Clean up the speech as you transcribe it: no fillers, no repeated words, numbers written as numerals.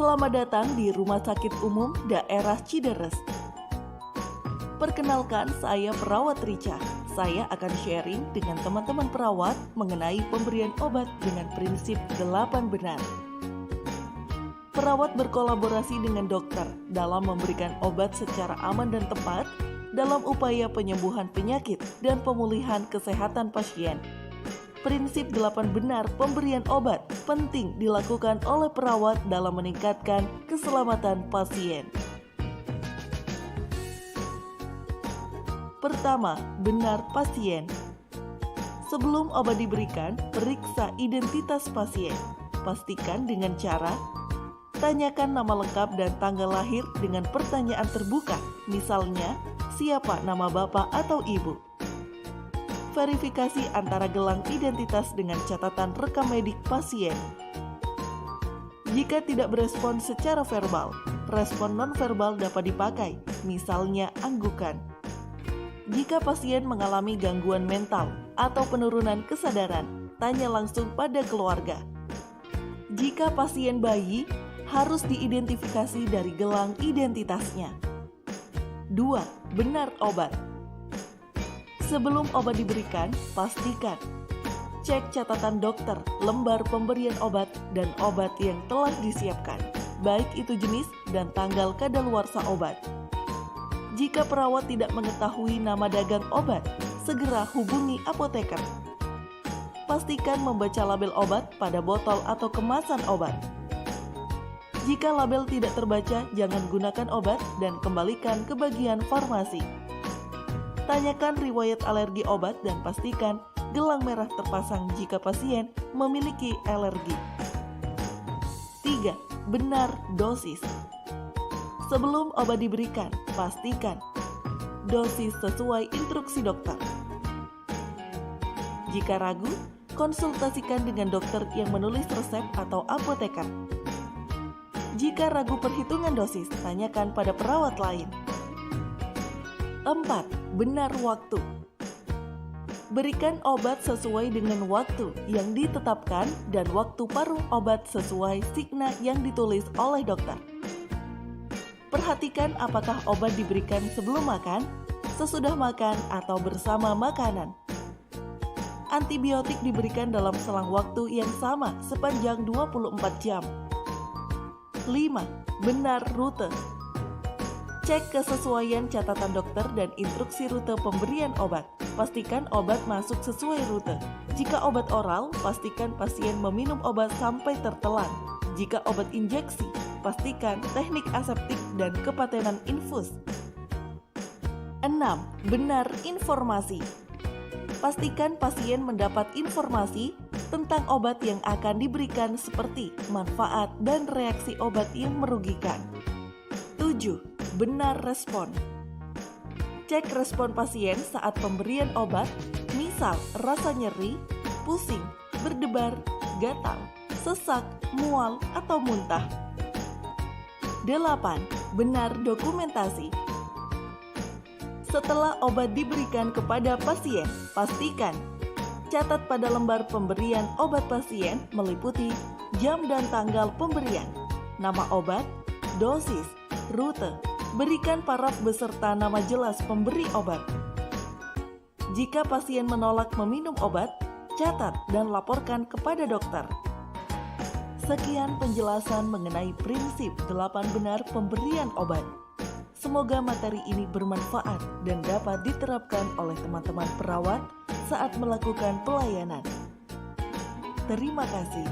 Selamat datang di Rumah Sakit Umum Daerah Cideres. Perkenalkan, saya perawat Rica. Saya akan sharing dengan teman-teman perawat mengenai pemberian obat dengan prinsip 8 benar. Perawat berkolaborasi dengan dokter dalam memberikan obat secara aman dan tepat dalam upaya penyembuhan penyakit dan pemulihan kesehatan pasien. Prinsip 8 benar pemberian obat penting dilakukan oleh perawat dalam meningkatkan keselamatan pasien. Pertama, benar pasien. Sebelum obat diberikan, periksa identitas pasien. Pastikan dengan cara tanyakan nama lengkap dan tanggal lahir dengan pertanyaan terbuka, misalnya, siapa nama bapak atau ibu. Verifikasi antara gelang identitas dengan catatan rekam medik pasien. Jika tidak berespon secara verbal, respon nonverbal dapat dipakai, misalnya anggukan. Jika pasien mengalami gangguan mental atau penurunan kesadaran, tanya langsung pada keluarga. Jika pasien bayi, harus diidentifikasi dari gelang identitasnya. 2. Benar obat. Sebelum obat diberikan, pastikan cek catatan dokter, lembar pemberian obat, dan obat yang telah disiapkan, baik itu jenis dan tanggal kadaluarsa obat. Jika perawat tidak mengetahui nama dagang obat, segera hubungi apoteker. Pastikan membaca label obat pada botol atau kemasan obat. Jika label tidak terbaca, jangan gunakan obat dan kembalikan ke bagian farmasi. Tanyakan riwayat alergi obat dan pastikan gelang merah terpasang jika pasien memiliki alergi. 3. Benar dosis. Sebelum obat diberikan, pastikan dosis sesuai instruksi dokter. Jika ragu, konsultasikan dengan dokter yang menulis resep atau apoteker. Jika ragu perhitungan dosis, tanyakan pada perawat lain. 4. Benar waktu. Berikan obat sesuai dengan waktu yang ditetapkan dan waktu paruh obat sesuai signa yang ditulis oleh dokter. Perhatikan apakah obat diberikan sebelum makan, sesudah makan, atau bersama makanan. Antibiotik diberikan dalam selang waktu yang sama sepanjang 24 jam. 5. Benar rute. Cek kesesuaian catatan dokter dan instruksi rute pemberian obat. Pastikan obat masuk sesuai rute. Jika obat oral, pastikan pasien meminum obat sampai tertelan. Jika obat injeksi, pastikan teknik aseptik dan kepatenan infus. 6. Benar informasi. Pastikan pasien mendapat informasi tentang obat yang akan diberikan seperti manfaat dan reaksi obat yang merugikan. 7. Benar respon. Cek respon pasien saat pemberian obat, misal rasa nyeri, pusing, berdebar, gatal, sesak, mual, atau muntah. 8. Benar dokumentasi. Setelah obat diberikan kepada pasien, pastikan catat pada lembar pemberian obat pasien meliputi jam dan tanggal pemberian, nama obat, dosis, rute. Berikan paraf beserta nama jelas pemberi obat. Jika pasien menolak meminum obat, catat dan laporkan kepada dokter. Sekian penjelasan mengenai prinsip 8 benar pemberian obat. Semoga materi ini bermanfaat dan dapat diterapkan oleh teman-teman perawat saat melakukan pelayanan. Terima kasih.